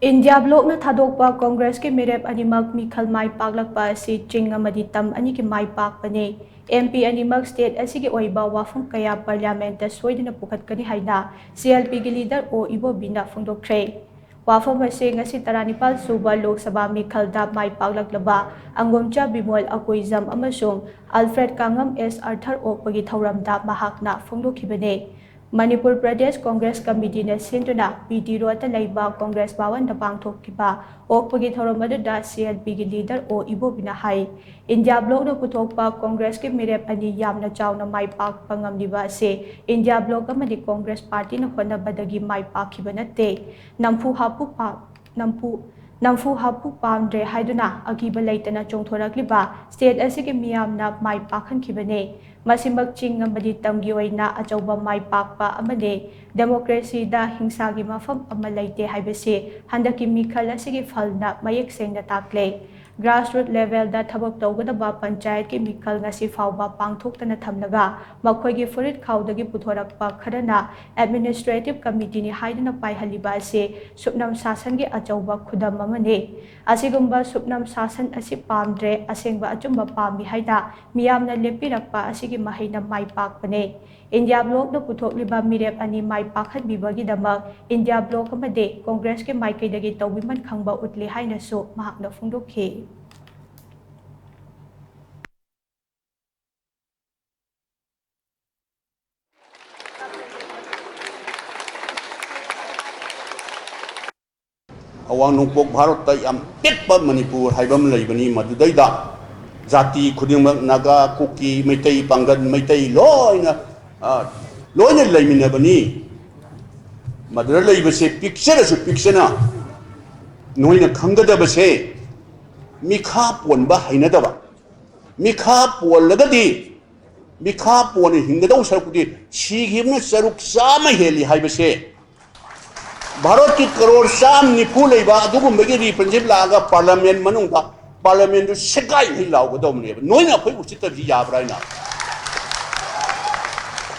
India ब्लॉकना थादोकपा Congress के मिरेप अनिमक मिखल माई पागलकपा असि चिंग अमदि तम अनि के माई पाकपने एमपी अनिमक स्टेट असि के ओइबा वाफम कया पार्लियामेंट सोइदना पुखतकनी हाइना सीएलपी के लीडर ओ इबोबिना फोंदोक्रे वाफम असे ngasi 19 सुबा लोकसभा मिखलदा माई पागलकलबा अंगोमचा बिमोल अकोइजम अमसुंग अल्फ्रेड कांगम एस अर्थर ओपगी थौरमदा महाकना फोंदोखिबने मणिपुर प्रदेश कांग्रेस कमिटी ने सिंधुना पीटी रोड लेबा कांग्रेस भवन पांथोखिबा ओपगी थौरम अदुदा सीएलपी की लीडर ओ इबोबिना हाई इंडिया ब्लॉक न पुथोकपा कांग्रेस के मिरेप अनि यामना चावना माई पाकपा ngamliba से इंडिया ब्लॉक अमदि कांग्रेस पार्टी न होनबदगी माई पाखिबा नते नमफु हापु पामद्रे हाइदुना अकीबा लेतना चोंथोरक्लिबा स्टेट असि मियामना माई पाखनखिबने मसिमक चिंग अमदि तमगी ओइना अचौबा माई पाकपा अमदे डेमोक्रेसी दा हिंसा की मफम अमा लेते हाइबसे हंदकी मिखल असि फलना मयेक सेंगना ताकले ग्रासरूट लेवल दा थबक तौगदबा पंचायत के मिखल ngasi फावबा पांगथोक्तना थमलगा मखोइगी फुरित खाउदगी पुथोरकपा खरना एडमिनिस्ट्रेटिव कमिटी नि हाइदना पाइहलिबा से सुपनम शासन के अचौबा खुदम अमने असिगुम्बा सुपनम शासन असि पामद्रे असेंगबा अचुम्बा पामी हाइदा मियामना लेपिरकपा असिगी महिना माई पाकपने इंडिया ब्लॉक न पुथोकलिबा मिरेप अनि माई पाखनबिबगी दमक इंडिया ब्लॉक अमदे कांग्रेस के माइकैदगी तौबिमन खंगबा उतले हाइनसु महाकना फोंदोखि अवांग नोंपोक भारत याम पेटपा मणिपुर हाइबम लैबनी मदुदैदा जाति खुदिमक नागा कुकी मैतै पांगन मैतै लोइना लैमिनबनी मदुर लैबसे पिक्चरसु पिक्चरना नोइना खंगदबसे मिखा पोनबा हैनदबा मिखा पोलगदी मिखा पोन हिंगदौ सरकुदी सिगिमना सरुक साम हेली हाइबसे भारत की करोड़ साम निफू लेबा अदुगुम्बगी रिप्रेजेंटेटिव लागा पार्लियामेंट मनुंगा पार्लियामेंट दु सेगाई हि लाउगदौमने नोइना खै उचितबि याब्राइना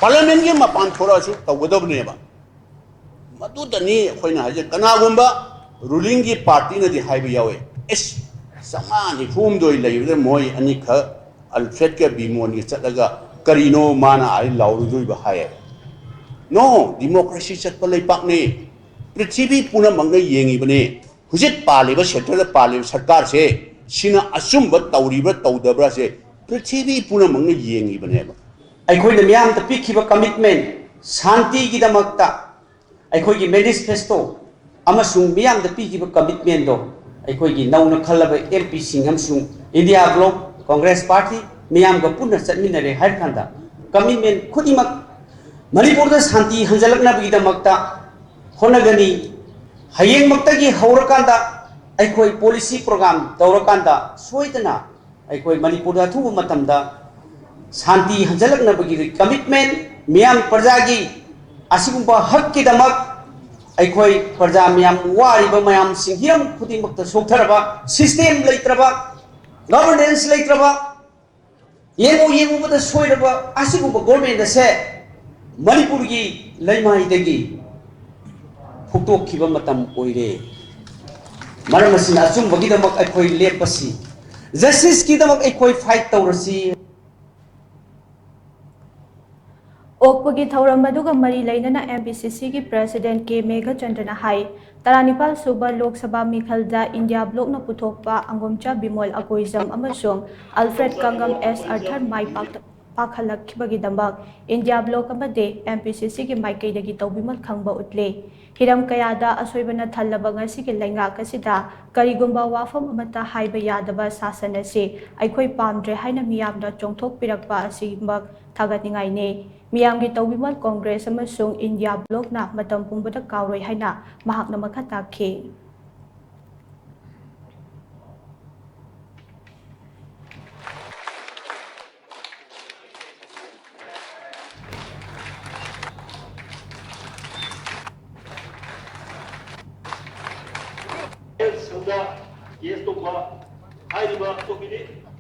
पार्लियामेंट के मपान थोरासु तौगदौबनेबा मदुदनी खोइना हाजे कनागुम्बा रूलिंग की पार्टी नदि हाइबे यावे एस समानि फुमदोइ लेबदे मोय अनि ख अल्फ्रेड के बिमोन के चलगा करिनो माना आई लाउरुदुइबा हाय नो डेमोक्रेसी चटप लेपाकने पृथ्वी पुनः मंग येंगिबने हुजित पालिबा सेक्टर पालिबा सरकार से सिना असुम्ब तौरिबा तौदबरा से पृथ्वी पुनः मंग येंगिबनेबा अखोइना मियाम त पिखिबा कमिटमेंट शांति की दमकता अखोइगी मैनिफेस्टो अमसुंग मियाम द पिखिबा कमिटमेंट दो अखोइगी नौना खलबा एमपी सिंह अमसुंग इंडिया ब्लॉक कांग्रेस पार्टी मियाम ग पुनः चटमिनरे हाइर खांदा कमिटमेंट खुदिमक मणिपुर द शांति हंजलकनाबगी दमकता होनगनी हयेंग मक्तगी हौरकांदा अखोई पॉलिसी प्रोग्राम तौरकांदा सोइदना अखोई मणिपुर दा थुबु मतमदा शांति हंजलकनाबगी कमिटमेंट मियाम प्रजागी असिगुम्बा हक की दमक अखोई प्रजा मियाम वारिबा मयाम सिंहियम खुदिमक्त सोथरबा सिस्टम लेत्रबा गवर्नेंस लेत्रबा येंगुबदा सोइरबा असिगुम्बा गवर्नमेंट से मणिपुर की लैमाइदगी फुटोखिबा मतम ओइरे मरम असिना अचुम्बगीदमक अखोई लेपसी जस्टिस कीदमक अखोई फाइट तौरसी ओकपगी थौरम अदुगा मरी लेनना एमपीसीसी की प्रेसिडेंट के मेघचंद्रना हाई 19 सुबा लोकसभा मिखलदा इंडिया ब्लॉक न पुथोकपा अंगोमचा बिमोल अकोइजम अमसुंग अल्फ्रेड कांगम एस अर्थर माई पाखलखिबगी दमक इंडिया ब्लॉक अमदे एमपीसीसी की माइकैदगी तौबिमल खंगबा उतले हिरम कयादा असोइबना थल्लबा ngasi के लैंगाक असिदा करिगुम्बा वाफम अमता हाइबा यादबा शासन असे अखोइ पामद्रे हाइना मियामना चोंथोक पिरकपा असिमक थागतनिंगाइने मियाम की तौबिमल कांग्रेस अमसुंग इंडिया ब्लॉक ना मतम पुंबदा कावरोइ हाइना महाकना मखा ताखे Y esto va a ir a